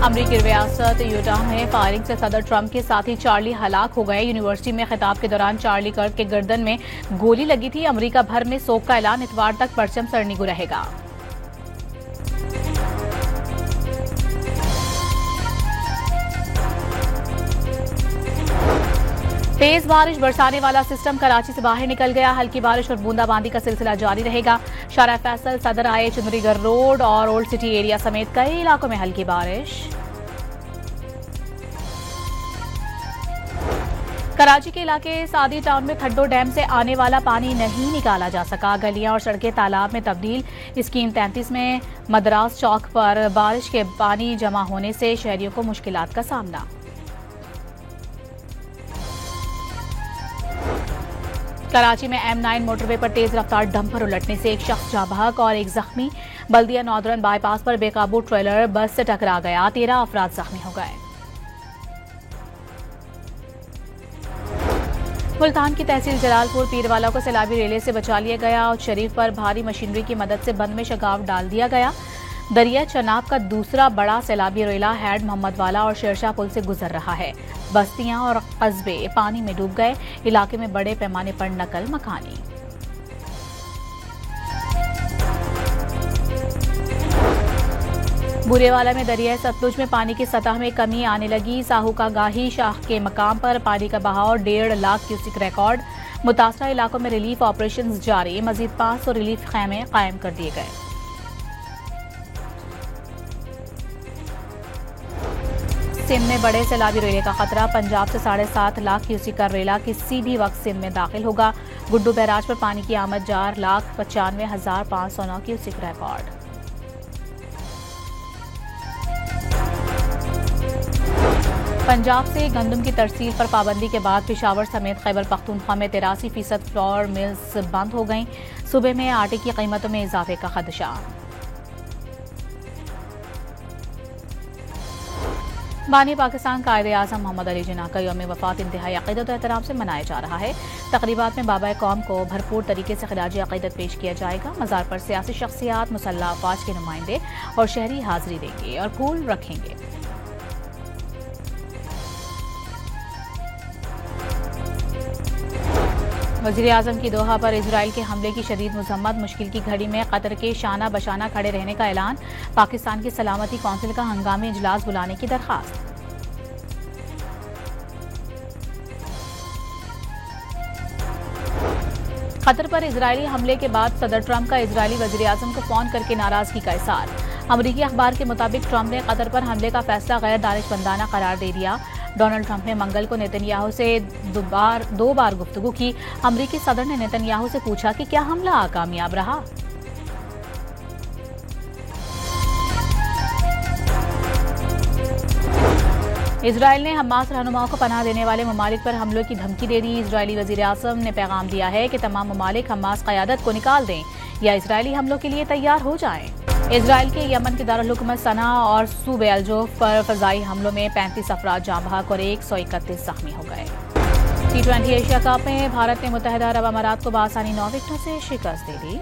अमरीकी रियासत यूटाह में फायरिंग से सदर ट्रंप के साथी चार्ली हलाक हो गए। यूनिवर्सिटी में खिताब के दौरान चार्ली कर्क के गर्दन में गोली लगी थी। अमरीका भर में सोग का ऐलान, इतवार तक परचम सरनीगु रहेगा। तेज बारिश बरसाने वाला सिस्टम कराची से बाहर निकल गया। हल्की बारिश और बूंदाबांदी का सिलसिला जारी रहेगा। शारा फैसल, सदर आए, चुनरीगढ़ रोड और ओल्ड सिटी एरिया समेत कई इलाकों में हल्की बारिश। कराची के इलाके सादी टाउन में खड्डो डैम से आने वाला पानी नहीं निकाला जा सका। गलियां और सड़कें तालाब में तब्दील। स्कीम 33 में मद्रास चौक पर बारिश के पानी जमा होने से शहरियों को मुश्किलात का सामना। कराची में M9 मोटरवे पर तेज रफ्तार डंपर उलटने से एक शख्स जाँ बहक और एक जख्मी। बल्दिया नॉर्दर्न बाईपास पर बेकाबू ट्रेलर बस से टकरा गया। 13 अफराद जख्मी हो गए। मुल्तान की तहसील जलालपुर पीरवाला को सैलाबी रेले से बचा लिया गया और शरीफ पर भारी मशीनरी की मदद से बंद में शगाव डाल दिया गया। दरिया चनाब का दूसरा बड़ा सैलाबी रेला हैड मोहम्मद वाला और शेरशाह पुल से गुजर रहा है। बस्तियां और कस्बे पानी में डूब गए। इलाके में बड़े पैमाने पर नकल मकानी। बुरेवाला में दरिया सतलुज में पानी की सतह में कमी आने लगी। साहू का गाही शाख के मकाम पर पानी का बहाव 1.5 लाख क्यूसिक रिकॉर्ड। मुतासरा इलाकों में रिलीफ ऑपरेशन जारी। मजीद 500 रिलीफ खैमे कायम कर दिए गए। सिंध में बड़े सैलाबी रेले का खतरा। पंजाब से 7.5 लाख क्यूसिक का रेला किसी भी वक्त सिंध में दाखिल होगा। गुड्डू बैराज पर पानी की आमद 4,95,509 क्यूसिक रिकॉर्ड। पंजाब से गंदम की तरसील पर पाबंदी के बाद पेशावर समेत खैबर पख्तूनख्वा में 83% फ्लोर मिल्स बंद हो गईं। सूबे में आटे की कीमतों में इजाफे का खदशा। बानी पाकिस्तान कायदे-ए-आज़म मोहम्मद अली जिन्ना का यौम वफात इंतहाई अक़ीदत और एहतराम से मनाया जा रहा है। तक़रीबात में बाबा कौम को भरपूर तरीके से खिराज अक़ीदत पेश किया जाएगा। मज़ार पर सियासी शख्सियात, मुसल्लह अफ़वाज के नुमाइंदे और शहरी हाज़िरी देंगे और फूल रखेंगे। वज़ीर-ए-आज़म की दोहा पर इजराइल के हमले की शदीद मज़म्मत। मुश्किल की घड़ी में कतर के शाना बशाना खड़े रहने का ऐलान। पाकिस्तान की सलामती कौंसिल का हंगामी इजलास बुलाने की दरखास्त। कतर पर इजरायली हमले के बाद सदर ट्रंप का इजरायली वज़ीर-ए-आज़म को फोन करके नाराजगी का इज़हार। अमरीकी अखबार के मुताबिक ट्रंप ने कतर पर हमले का फैसला गैर दानिशमंदाना करार दे दिया। डोनाल्ड ट्रंप ने मंगल को नेतन्याहू से दो बार गुफ्तगू की। अमरीकी सदर ने नेतन्याहू से पूछा कि क्या हमला कामयाब रहा। इजराइल ने हमास रहनुमाओं को पनाह देने वाले ममालिक पर हमलों की धमकी दे दी। इजरायली वज़ीर-ए-आज़म ने पैगाम दिया है कि तमाम ममालिक हमास क़यादत को निकाल दें या इजरायली हमलों के लिए तैयार हो जाएं। इजराइल के यमन के दारुल हुकूमत सना और सूबे अल-जोफ पर फ़ज़ाई हमलों में 35 अफराद जाँ बहक और 131 जख्मी हो गए। T20 एशिया कप में भारत ने मुत्तहिदा अरब अमारात को बआसानी 9 विकेटों से शिकस्त दे दी।